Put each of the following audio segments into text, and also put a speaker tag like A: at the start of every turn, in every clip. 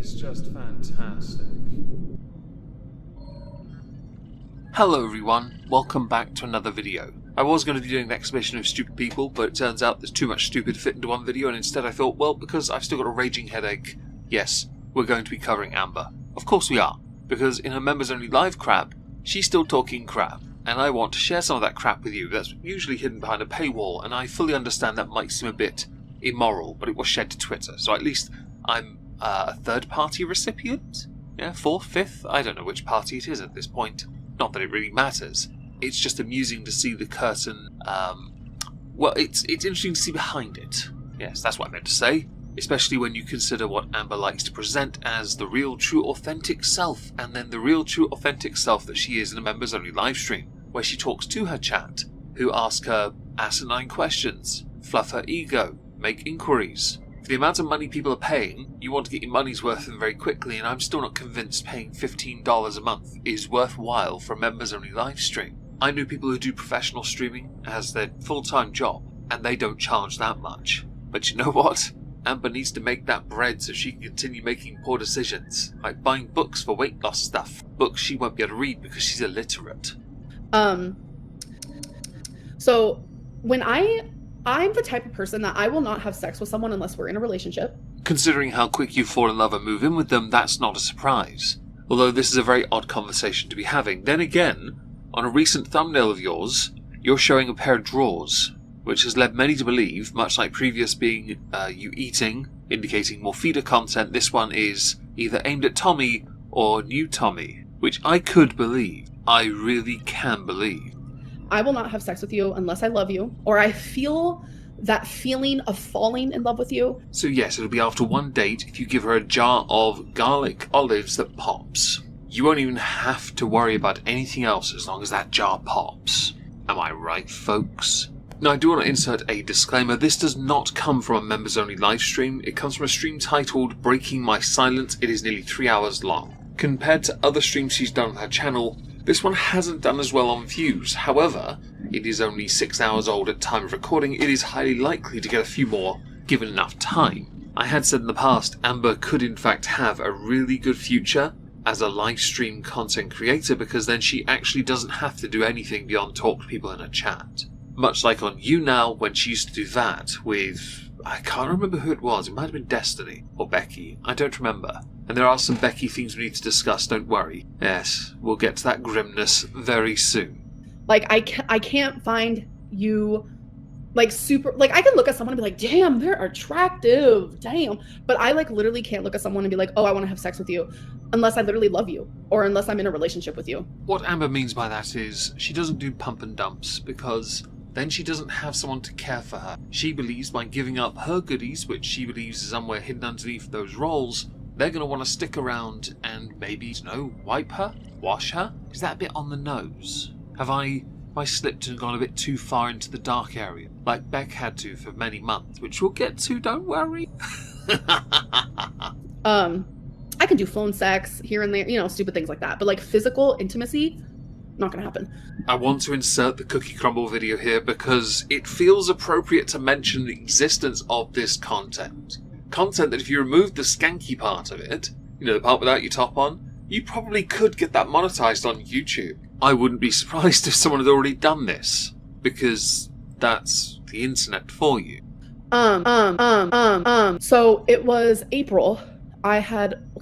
A: is just fantastic.
B: Hello everyone, welcome back to another video. I was going to be doing an exhibition of stupid people, but it turns out there's too much stupid fit into one video, and instead I thought, well, because I've still got a raging headache, yes, we're going to be covering Amber. Of course we are, because in her members only live crap, she's still talking crap, and I want to share some of that crap with you. That's usually hidden behind a paywall, and I fully understand that might seem a bit immoral, but it was shared to Twitter, so at least I'm a third-party recipient? Yeah, fourth, fifth? I don't know which party it is at this point. Not that it really matters. It's just amusing to see the curtain, well, it's interesting to see behind it. Yes, that's what I meant to say. Especially when you consider what Amber likes to present as the real, true, authentic self, and then the real, true, authentic self that she is in a members-only livestream, where she talks to her chat, who ask her asinine questions, fluff her ego, make inquiries. For the amount of money people are paying, you want to get your money's worth in very quickly, and I'm still not convinced paying $15 a month is worthwhile for a members-only live stream. I know people who do professional streaming as their full-time job, and they don't charge that much. But you know what? Amber needs to make that bread so she can continue making poor decisions, like buying books for weight loss stuff. Books she won't be able to read because she's illiterate.
C: So when I'm the type of person that I will not have sex with someone unless we're in a relationship.
B: Considering how quick you fall in love and move in with them, that's not a surprise. Although this is a very odd conversation to be having. Then again, on a recent thumbnail of yours, you're showing a pair of drawers, which has led many to believe, much like previous being you eating, indicating more feeder content, this one is either aimed at Tommy or new Tommy, which I could believe. I really can believe.
C: I will not have sex with you unless I love you, or I feel that feeling of falling in love with you.
B: So yes, it'll be after one date if you give her a jar of garlic olives that pops. You won't even have to worry about anything else as long as that jar pops. Am I right, folks? Now, I do want to insert a disclaimer. This does not come from a members-only live stream. It comes from a stream titled Breaking My Silence. It is nearly 3 hours long. Compared to other streams she's done on her channel, this one hasn't done as well on views. However, it is only 6 hours old at time of recording. It is highly likely to get a few more given enough time. I had said in the past, Amber could in fact have a really good future as a live stream content creator, because then she actually doesn't have to do anything beyond talk to people in a chat. Much like on YouNow, when she used to do that with, I can't remember who it was, it might have been Destiny or Becky, I don't remember. And there are some Becky things we need to discuss, don't worry. Yes, we'll get to that grimness very soon.
C: Like, I can't find you, like, super, like, I can look at someone and be like, damn, they're attractive, damn. But I, like, literally can't look at someone and be like, oh, I want to have sex with you, unless I literally love you, or unless I'm in a relationship with you.
B: What Amber means by that is, she doesn't do pump and dumps, because then she doesn't have someone to care for her. She believes by giving up her goodies, which she believes is somewhere hidden underneath those roles, they're going to want to stick around and maybe, you know, wipe her? Wash her? Is that a bit on the nose? Have I slipped and gone a bit too far into the dark area, like Beck had to for many months, which we'll get to, don't worry.
C: I can do phone sex here and there, you know, stupid things like that. But, like, physical intimacy, not gonna happen.
B: I want to insert the cookie crumble video here because it feels appropriate to mention the existence of this content. Content that if you remove the skanky part of it, you know, the part without your top on, you probably could get that monetized on YouTube. I wouldn't be surprised if someone had already done this, because that's the internet for you.
C: So it was April.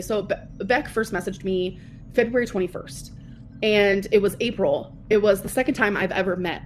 C: So Beck first messaged me February 21st, and it was April. It was the second time I've ever met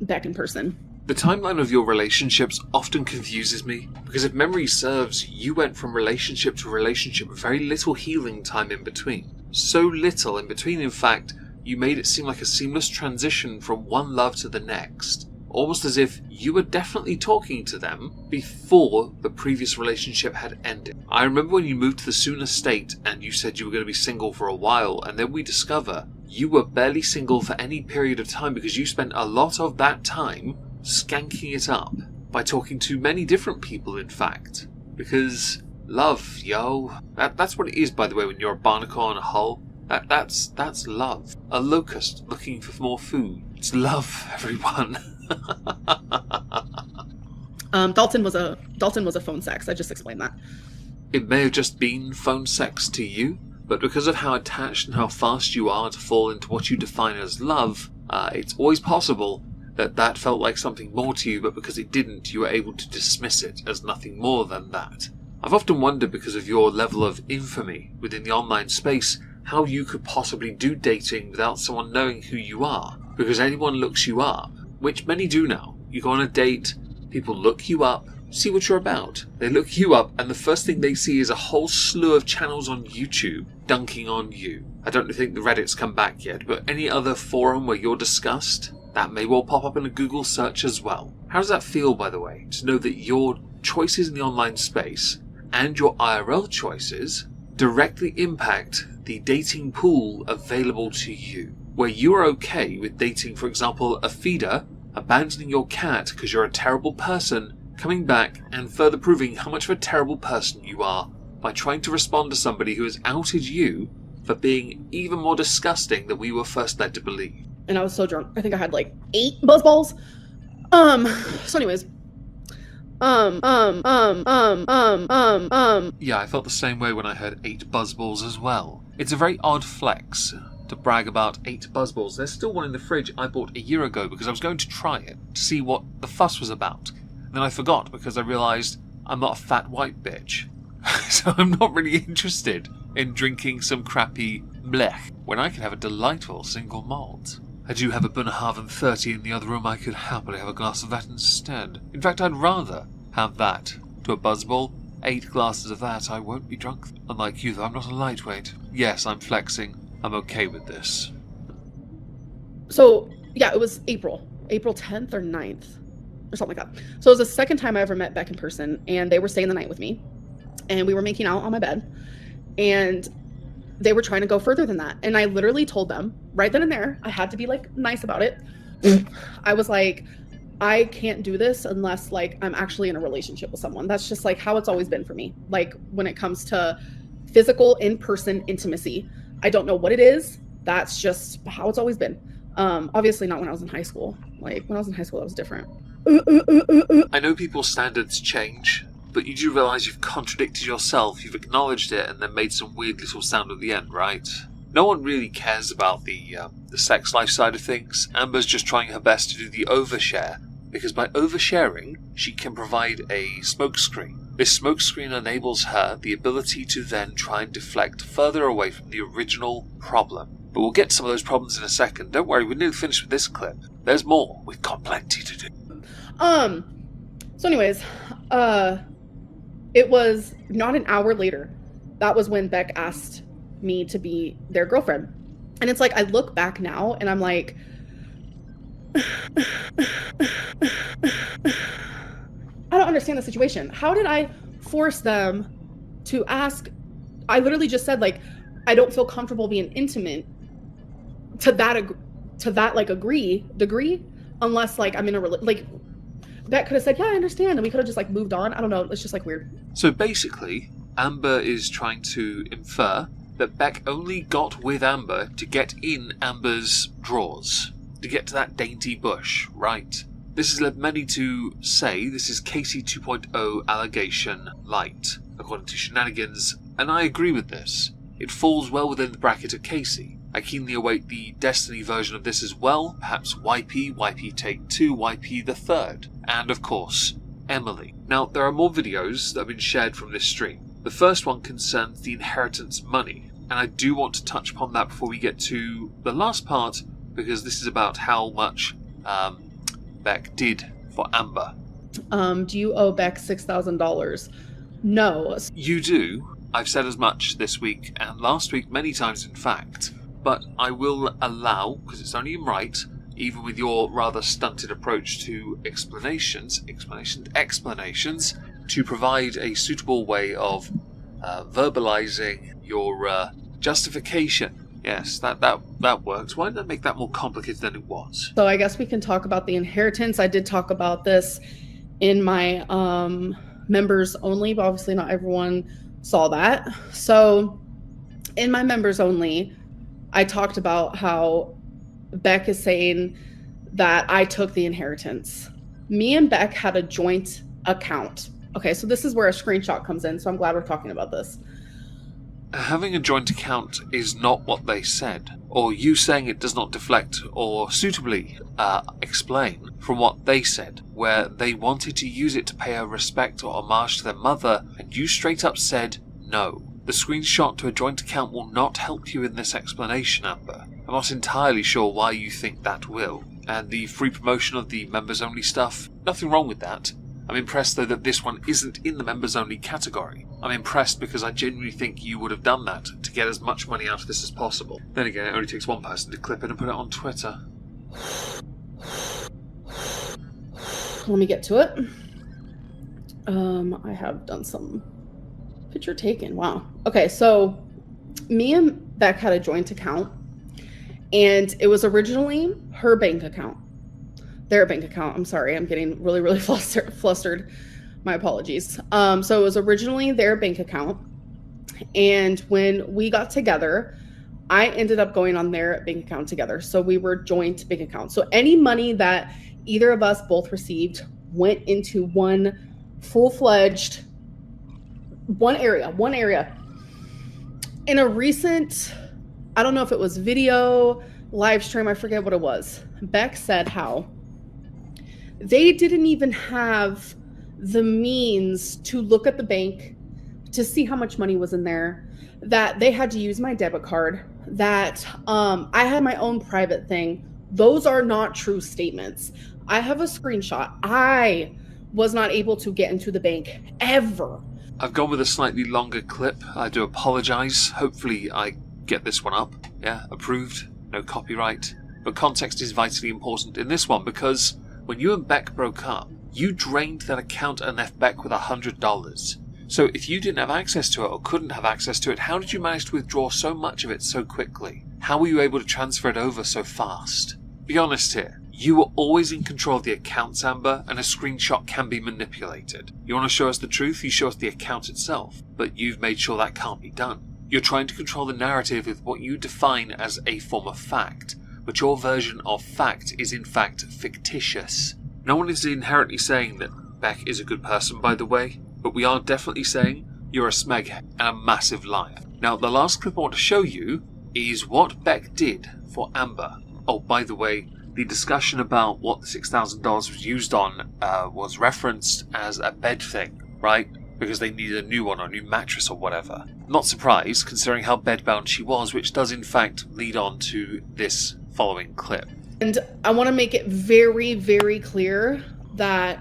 C: Beck in person.
B: The timeline of your relationships often confuses me, because if memory serves, you went from relationship to relationship with very little healing time in between. So little in between, in fact, you made it seem like a seamless transition from one love to the next. Almost as if you were definitely talking to them before the previous relationship had ended. I remember when you moved to the Soon estate and you said you were going to be single for a while, and then we discover you were barely single for any period of time because you spent a lot of that time skanking it up by talking to many different people, in fact. Because love, yo. That's what it is, by the way, when you're a barnacle on a hull. That's love. A locust looking for more food. It's love, everyone.
C: Dalton was a phone sex. I just explained that.
B: It may have just been phone sex to you, but because of how attached and how fast you are to fall into what you define as love, it's always possible that that felt like something more to you, but because it didn't, you were able to dismiss it as nothing more than that. I've often wondered, because of your level of infamy within the online space, how you could possibly do dating without someone knowing who you are, because anyone looks you up, which many do now. You go on a date, people look you up, see what you're about. They look you up, and the first thing they see is a whole slew of channels on YouTube dunking on you. I don't think the Reddit's come back yet, but any other forum where you're discussed, that may well pop up in a Google search as well. How does that feel, by the way, to know that your choices in the online space and your IRL choices directly impact the dating pool available to you, where you are okay with dating, for example, a feeder, abandoning your cat because you're a terrible person, coming back and further proving how much of a terrible person you are by trying to respond to somebody who has outed you for being even more disgusting than we were first led to believe.
C: And I was so drunk. I think I had like 8 buzzballs. So anyways.
B: Yeah, I felt the same way when I heard 8 buzzballs as well. It's a very odd flex to brag about 8 buzzballs. There's still one in the fridge I bought a year ago because I was going to try it to see what the fuss was about. Then I forgot because I realised I'm not a fat white bitch. So I'm not really interested in drinking some crappy blech when I can have a delightful single malt. I do have a Bunnahabhain 30 in the other room. I could happily have a glass of that instead. In fact, I'd rather have that to a buzzball. 8 glasses of that, I won't be drunk. Unlike you, though, I'm not a lightweight. Yes, I'm flexing. I'm okay with this.
C: So, yeah, it was April 10th or 9th or something like that. So it was the second time I ever met Beck in person, and they were staying the night with me, and we were making out on my bed, and they were trying to go further than that. And I literally told them right then and there, I had to be like nice about it. I was like, I can't do this unless like I'm actually in a relationship with someone. That's just like how it's always been for me. Like when it comes to physical in-person intimacy, I don't know what it is. That's just how it's always been. Obviously not when I was in high school. Like when I was in high school, it was different.
B: I know people's standards change, but you do realise you've contradicted yourself, you've acknowledged it, and then made some weird little sound at the end, right? No one really cares about the sex life side of things. Amber's just trying her best to do the overshare, because by oversharing, she can provide a smokescreen. This smokescreen enables her the ability to then try and deflect further away from the original problem. But we'll get to some of those problems in a second. Don't worry, we're nearly finished with this clip. There's more. We've got plenty to do.
C: So anyways, it was not an hour later. That was when Beck asked me to be their girlfriend. And it's like, I look back now and I'm like, I don't understand the situation. How did I force them to ask? I literally just said like, I don't feel comfortable being intimate to that like degree, unless like I'm in a like. Beck could have said, yeah, I understand, and we could have just like moved on. I don't know. It's just like weird.
B: So basically, Amber is trying to infer that Beck only got with Amber to get in Amber's drawers, to get to that dainty bush, right? This has led many to say this is Casey 2.0 allegation light, according to Shenanigans, and I agree with this. It falls well within the bracket of Casey. I keenly await the Destiny version of this as well, perhaps YP Take 2, YP the Third, and of course, Emily. Now, there are more videos that have been shared from this stream. The first one concerns the inheritance money, and I do want to touch upon that before we get to the last part, because this is about how much Beck did for Amber.
C: Do you owe Beck $6,000? No.
B: You do. I've said as much this week and last week many times in fact, but I will allow, because it's only right, even with your rather stunted approach to explanations, to provide a suitable way of verbalizing your justification. Yes, that works. Why not make that more complicated than it was?
C: So I guess we can talk about the inheritance. I did talk about this in my members only, but obviously not everyone saw that. So in my members only, I talked about how Beck is saying that I took the inheritance. Me and Beck had a joint account, Okay, so this is where a screenshot comes in, so I'm glad we're talking about this.
B: Having a joint account is not what they said, or you saying it does not deflect or suitably explain from what they said, where they wanted to use it to pay a respect or homage to their mother, and you straight up said no. The screenshot to a joint account will not help you in this explanation, Amber. I'm not entirely sure why you think that will. And the free promotion of the members-only stuff, nothing wrong with that. I'm impressed, though, that this one isn't in the members-only category. I'm impressed because I genuinely think you would have done that to get as much money out of this as possible. Then again, it only takes one person to clip it and put it on Twitter.
C: Let me get to it. I have done some picture taken. Wow. Okay, so me and Beck had a joint account, and it was originally her bank account. Their bank account. I'm sorry. I'm getting really, really flustered. My apologies. So it was originally their bank account. And when we got together, I ended up going on their bank account together. So we were joint bank accounts. So any money that either of us both received went into one full-fledged, one area. In a recent, I don't know if it was video, live stream, I forget what it was. Beck said how they didn't even have the means to look at the bank to see how much money was in there, that they had to use my debit card, that I had my own private thing. Those are not true statements. I have a screenshot. I was not able to get into the bank ever.
B: I've gone with a slightly longer clip. I do apologise. Hopefully I get this one up. Yeah, approved. No copyright. But context is vitally important in this one because when you and Beck broke up, you drained that account and left Beck with $100. So if you didn't have access to it or couldn't have access to it, how did you manage to withdraw so much of it so quickly? How were you able to transfer it over so fast? Be honest here. You were always in control of the accounts, Amber, and a screenshot can be manipulated. You want to show us the truth, you show us the account itself, but you've made sure that can't be done. You're trying to control the narrative with what you define as a form of fact, but your version of fact is in fact fictitious. No one is inherently saying that Beck is a good person, by the way, but we are definitely saying you're a smeghead and a massive liar. Now, the last clip I want to show you is what Beck did for Amber. Oh, by the way, the discussion about what the $6,000 was used on was referenced as a bed thing, right? Because they needed a new one or a new mattress or whatever. Not surprised, considering how bedbound she was, which does in fact lead on to this following clip.
C: And I want to make it very, very clear that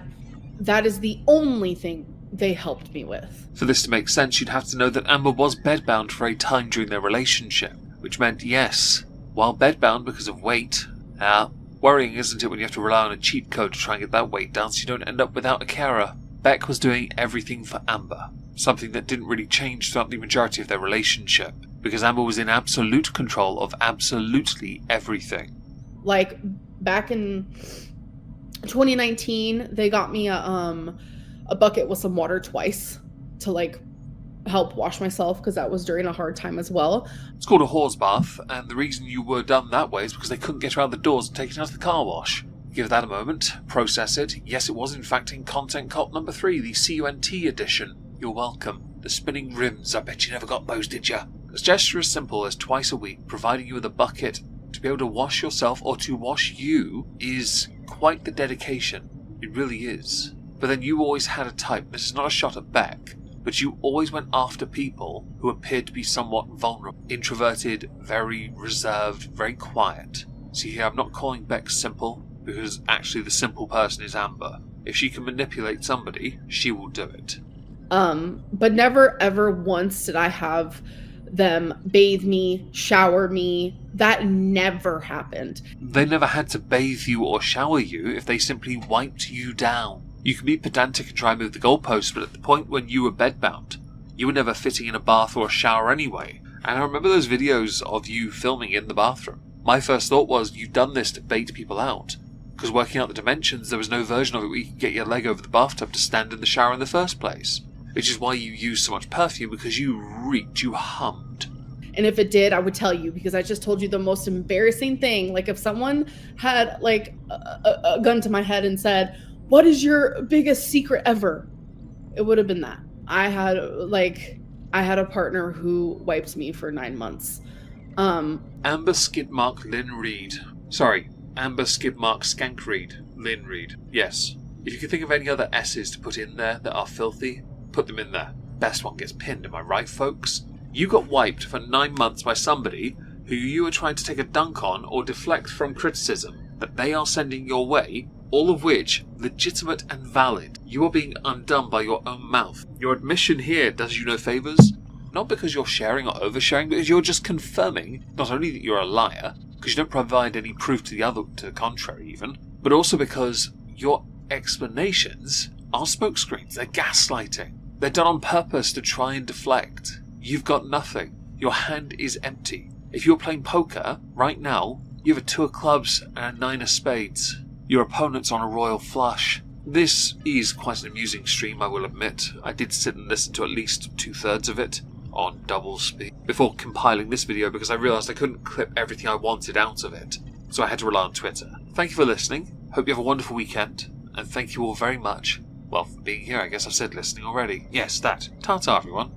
C: that is the only thing they helped me with.
B: For this to make sense, you'd have to know that Amber was bedbound for a time during their relationship, which meant, yes, while bedbound because of weight, worrying, isn't it, when you have to rely on a cheat code to try and get that weight down so you don't end up without a carer. Beck was doing everything for Amber, something that didn't really change throughout the majority of their relationship, because Amber was in absolute control of absolutely everything.
C: Like, back in 2019, they got me a bucket with some water twice to, like, help wash myself, because that was during a hard time as well.
B: It's called a horse bath, and the reason you were done that way is because they couldn't get around the doors and take it out of the car wash. Give that a moment, process it. Yes, it was in fact in Content Cult number 3, the CUNT edition. You're welcome. The spinning rims, I bet you never got those, did ya? A gesture as simple as twice a week, providing you with a bucket to be able to wash yourself or to wash you is quite the dedication. It really is. But then you always had a type. This is not a shot at Beck, but you always went after people who appeared to be somewhat vulnerable, introverted, very reserved, very quiet. See here, I'm not calling Beck simple, because actually the simple person is Amber. If she can manipulate somebody, she will do it.
C: But never ever once did I have them bathe me, shower me. That never happened.
B: They never had to bathe you or shower you if they simply wiped you down. You can be pedantic and try and move the goalposts, but at the point when you were bedbound, you were never fitting in a bath or a shower anyway. And I remember those videos of you filming in the bathroom. My first thought was, you've done this to bait people out. Because working out the dimensions, there was no version of it where you could get your leg over the bathtub to stand in the shower in the first place. Which is why you used so much perfume, because you reeked, you hummed.
C: And if it did, I would tell you, because I just told you the most embarrassing thing. Like, if someone had, like, a gun to my head and said, "What is your biggest secret ever?" it would have been that. I had a partner who wiped me for 9 months.
B: Amber Skidmark Lynn Reid. Sorry, Amber Skidmark Skank Reid. Lynn Reid. Yes. If you can think of any other S's to put in there that are filthy, put them in there. Best one gets pinned, am I right, folks? You got wiped for 9 months by somebody who you were trying to take a dunk on or deflect from criticism that they are sending your way, all of which legitimate and valid. You are being undone by your own mouth. Your admission here does you no favours, not because you're sharing or oversharing, because you're just confirming not only that you're a liar, because you don't provide any proof to the contrary even, but also because your explanations are smokescreens. They're gaslighting. They're done on purpose to try and deflect. You've got nothing. Your hand is empty. If you're playing poker right now, you have a 2 of clubs and a 9 of spades. Your opponent's on a royal flush. This is quite an amusing stream, I will admit. I did sit and listen to at least 2/3 of it on double speed before compiling this video because I realised I couldn't clip everything I wanted out of it. So I had to rely on Twitter. Thank you for listening. Hope you have a wonderful weekend. And thank you all very much. Well, for being here, I guess I've said listening already. Yes, that. Ta-ta, everyone.